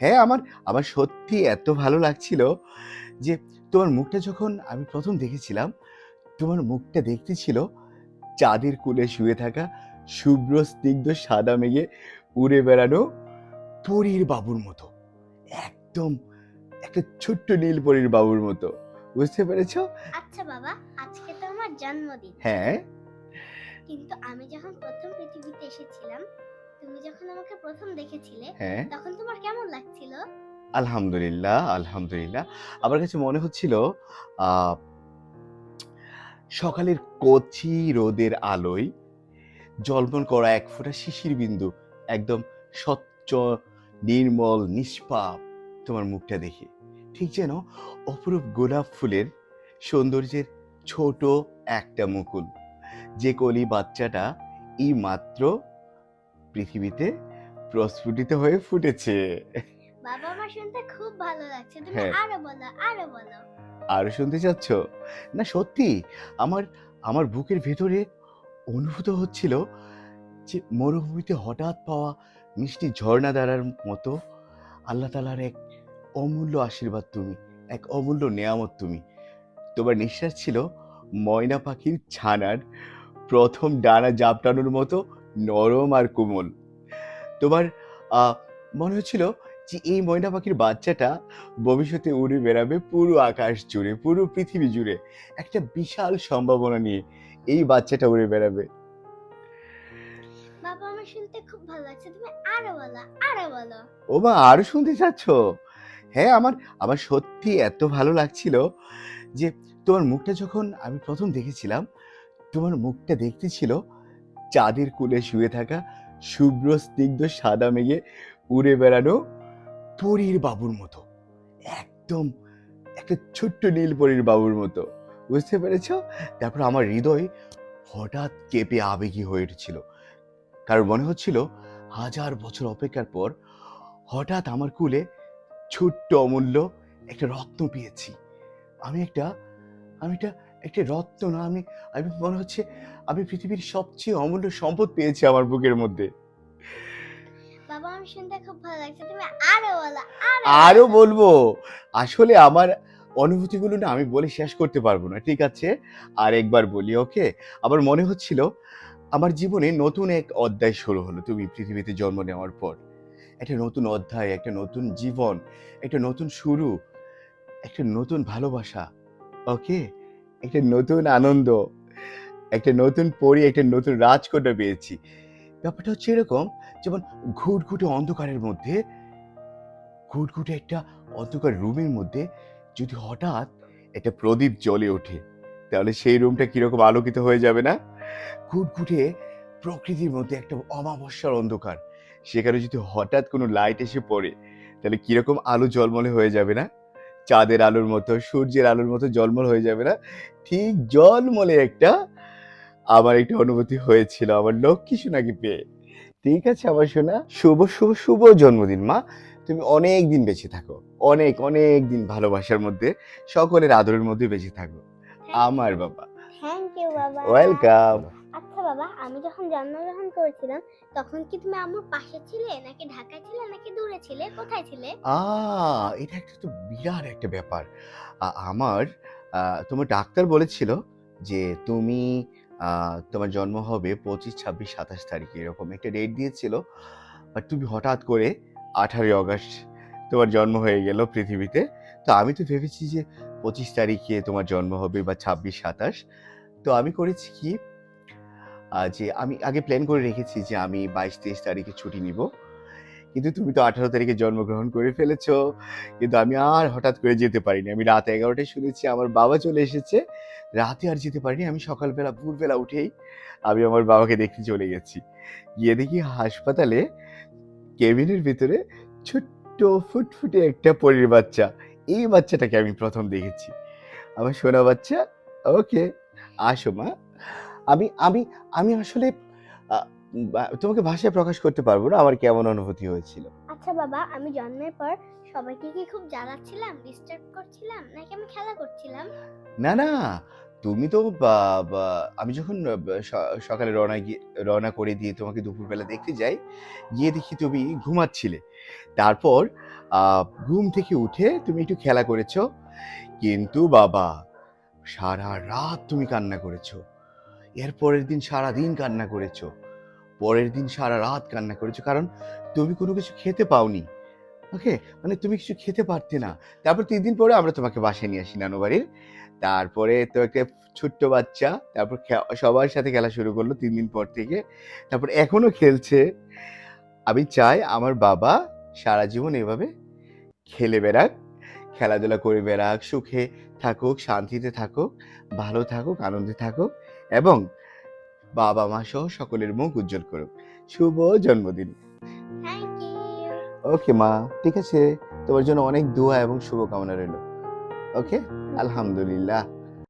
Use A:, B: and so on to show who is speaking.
A: হ্যাঁ, আমার আমার সত্যি এত ভালো লাগছিল যে তোমার মুখটা যখন আমি ১ম দেখেছিলাম, তোমার মুখটা দেখতে ছিল চাঁদের কোলে শুয়ে থাকা শুভ্র স্নিগ্ধ সাদা মেঘে উড়ে বেড়ানো পরীর বাবুর মতো। একদম একটা ছোট্ট নীল পরীর বাবুর মতো। বুঝতে পেরেছো?
B: আচ্ছা বাবা, আজকে তো আমার জন্মদিন।
A: হ্যাঁ,
B: কিন্তু আমি যখন প্রথম পৃথিবীতে এসেছিলাম, তুমি যখন আমাকে প্রথম দেখেছিলে,
A: হ্যাঁ।
B: তখন তোমার কেমন লাগছিল?
A: আলহামদুলিল্লাহ, আলহামদুলিল্লাহ। আমার কাছে মনে হচ্ছিল আ সকালের কচি রোদের আলোয় ঝলমল করা এক ফোঁটা শিশির বিন্দু একদম স্বচ্ছ, নির্মল, নিষ্পাপ তোমার মুখটা দেখে। ঠিক যেন অপরূপ গোলাপ ফুলের সৌন্দর্যের ছোট একটা মুকুল। যে কলি বাচ্চাটা এই মাত্র পৃথিবীতে প্রস্ফুটিত হয়ে ফুটেছে।
B: বাবা, আমার শুনতে খুব ভালো লাগছে। তুমি
A: হ্যাঁ,
B: আরো বলো, আরো বলো।
A: আরো শুনতে চাচ্ছ? না সত্যি আমার আমার বুকের ভেতরে অনুভূত হচ্ছিল যে মরুভূমিতে হঠাৎ পাওয়া মিষ্টি ঝর্ণাধারার মতো আল্লাহ তাআলার এক অমূল্য আশীর্বাদ তুমি, এক অমূল্য নেয়ামত তুমি। তোমার নিঃশ্বাস ছিল ময়না পাখির ছানার ১ম ডানা ঝাপটানোর মতো নরম আর কোমল। তোমার আ মনে হচ্ছিল যে এই ময়না পাখির বাচ্চাটা ভবিষ্যতে উড়ে বেড়াবে পুরো আকাশ জুড়ে, পুরো পৃথিবী জুড়ে। একটা বিশাল সম্ভাবনা নিয়ে এই বাচ্চাটা উড়ে বেড়াবে।
B: বাবা, আমার শুনতে খুব ভালো লাগছে। তুমি আরো বলো, আরো বলো।
A: ওমা আরো শুনতে চাচ্ছ? হ্যাঁ, আমার আমার সত্যি এত ভালো লাগছিল যে তোমার মুখটা যখন আমি ১ম দেখেছিলাম, তোমার মুখটা দেখতে ছিল চাঁদের কোলে শুয়ে থাকা শুভ্র স্নিগ্ধ সাদা মেঘে উড়ে বেড়ানো পরীর বাবুর মতো। একদম একটা ছোট্ট নীল পরীর বাবুর মতো। বুঝতে পেরেছ? তারপর আমার হৃদয় হঠাৎ কেঁপে আবেগী হয়ে উঠেছিল। কারণ মনে হচ্ছিল হাজার বছর অপেক্ষার পর হঠাৎ আমার কোলে ছোট্ট অমূল্য একটা রত্ন পেয়েছি। আমি একটা আমি একটা একটা রত্ন না আমি মনে হচ্ছে আমি পৃথিবীর সবচেয়ে অমূল্য সম্পদ পেয়েছি আমার বুকের মধ্যে।
B: বাবা, আমার শুনতে খুব ভালো লাগছে। তুমি আরো বলো, আরো
A: আরো
B: বলো।
A: বলবো। আসলে আমার অনুভূতিগুলো না আমি বলে শেষ করতে পারবো না। ঠিক আছে? আরেকবার বলি, ওকে? আমার মনে হচ্ছিল আমার জীবনে নতুন এক অধ্যায় শুরু হলো তুমি পৃথিবীতে জন্ম নেওয়ার পর। একটা নতুন অধ্যায়, একটা নতুন জীবন, একটা নতুন শুরু, একটা নতুন ভালোবাসা। ওকে? একটা নতুন আনন্দ, একটা নতুন পরী, একটা নতুন রাজকন্যা পেয়েছি। ব্যাপারটা হচ্ছে এরকম যেমন ঘুটঘুটে অন্ধকারের মধ্যে, ঘুটঘুটে একটা অন্ধকার রুমের মধ্যে যদি হঠাৎ একটা প্রদীপ জ্বলে ওঠে, তাহলে সেই রুমটা কিরকম আলোকিত হয়ে যাবে না? ঘুটঘুটে প্রকৃতির মধ্যে একটা অমাবস্যার অন্ধকার, সেখানে যদি হঠাৎ কোনো লাইট এসে পড়ে, তাহলে কিরকম আলো ঝলমলে হয়ে যাবে না? চাঁদের আলোর মতো, সূর্যের আলোর মতো ঝলমল হয়ে যাবে না? ঠিক ঝলমলে আমার একটা অনুভূতি হয়েছিল আমার লক্ষ্মী সোনাকে পেয়ে। ঠিক আছে আমার সোনা? শুভ, শুভ, শুভ জন্মদিন মা। তুমি অনেক দিন বেঁচে থাকো। অনেক, অনেক দিন ভালোবাসার মধ্যে, সকলের আদরের মধ্যে বেঁচে থাকো।
B: থ্যাংক
A: আমার
B: ইউ।
A: বাবা।
B: থ্যাংক ইউ বাবা।
A: ওয়েলকাম।
B: আচ্ছা বাবা, আমি যখন জন্মগ্রহণ করেছিলাম, তখন কি তুমি আম্মুর পাশে ছিলে, নাকি ঢাকায় ছিলে, নাকি দূরে ছিলে? কোথায় ছিলে?
A: আ এটা একটা তো বিরাট একটা ব্যাপার। আমার আ তোমার ডাক্তার বলেছিল যে তুমি আ তোমার জন্ম হবে ২৫, ২৬, ২৭ তারিখে এরকম একটা ডেট দিয়েছিল। বাট তুমি হঠাৎ করে ১৮ই অগাস্ট তোমার জন্ম হয়ে গেল পৃথিবীতে। তো আমি তো ভেবেছি যে ২৫ তারিখে তোমার জন্ম হবে বা ২৬, ২৭। তো আমি করেছি কি যে আমি আগে প্ল্যান করে রেখেছি যে আমি ২২, ২৩ তারিখে ছুটি নিবো। কিন্তু তুমি তো ১৮ তারিখে জন্মগ্রহণ করে ফেলেছো। কিন্তু আমি আর হঠাৎ করে যেতে পারিনি। আমি রাত ১১ টায় শুনেছি আমার বাবা চলে এসেছে। রাতে আর যেতে পারিনি। আমি সকালবেলা ভোরবেলা উঠেই আমি আমার বাবাকে দেখতে চলে গেছি। গিয়ে দেখি হাসপাতালে কেবিনের ভেতরে ছোট্ট ফুটফুটে একটা পরীর বাচ্চা। এই বাচ্চাটাকে আমি ১ম দেখেছি। আমার সোনা বাচ্চা, ওকে, আসো মা। আমি আমি আমি আসলে আ তোমাকে ভাষায় প্রকাশ করতে পারব না আমার কেমন অনুভূতি হয়েছিল।
B: আচ্ছা বাবা, আমি জন্মের পর সবাইকে কি খুব জ্বালাচ্ছিলাম, ডিস্টার্ব করছিলাম, নাকি আমি খেলা করছিলাম?
A: না, না, তুমি তো বা বা আমি যখন সকালে রওনা করে দিয়ে তোমাকে দুপুরবেলা দেখতে যাই, গিয়ে দেখি তুমি ঘুমাচ্ছিলে। তারপর ঘুম থেকে উঠে তুমি একটু খেলা করেছো, কিন্তু বাবা সারা রাত তুমি কান্না করেছো, এর পরের দিন সারাদিন কান্না করেছো, পরের দিন সারা রাত কান্না করেছো, কারণ তুমি কোনো কিছু খেতে পাওনি। ওকে, মানে তুমি কিছু খেতে পারতে না। তারপর 3 দিন পরে আমরা তোমাকে বাসায় নিয়ে আসি নানু বাড়ির। তারপরে তো একটা ছোট্ট বাচ্চা, তারপর সবার সাথে খেলা শুরু করলো 3 দিন পর থেকে। তারপর এখনো খেলছে। আমি চাই আমার বাবা সারা জীবন এভাবে খেলে বেড়াক, খেলাধুলা করে বেড়াক, সুখে থাকুক, শান্তিতে থাকুক, ভালো থাকুক, আনন্দে থাকুক এবং বাবা-মা সহ সকলের মুখ উজ্জ্বল করুক। শুভ জন্মদিন।
B: Thank you.
A: ওকে মা, ঠিক আছে। তোমার জন্য অনেক দোয়া এবং শুভকামনা রইল। ওকে? আলহামদুলিল্লাহ।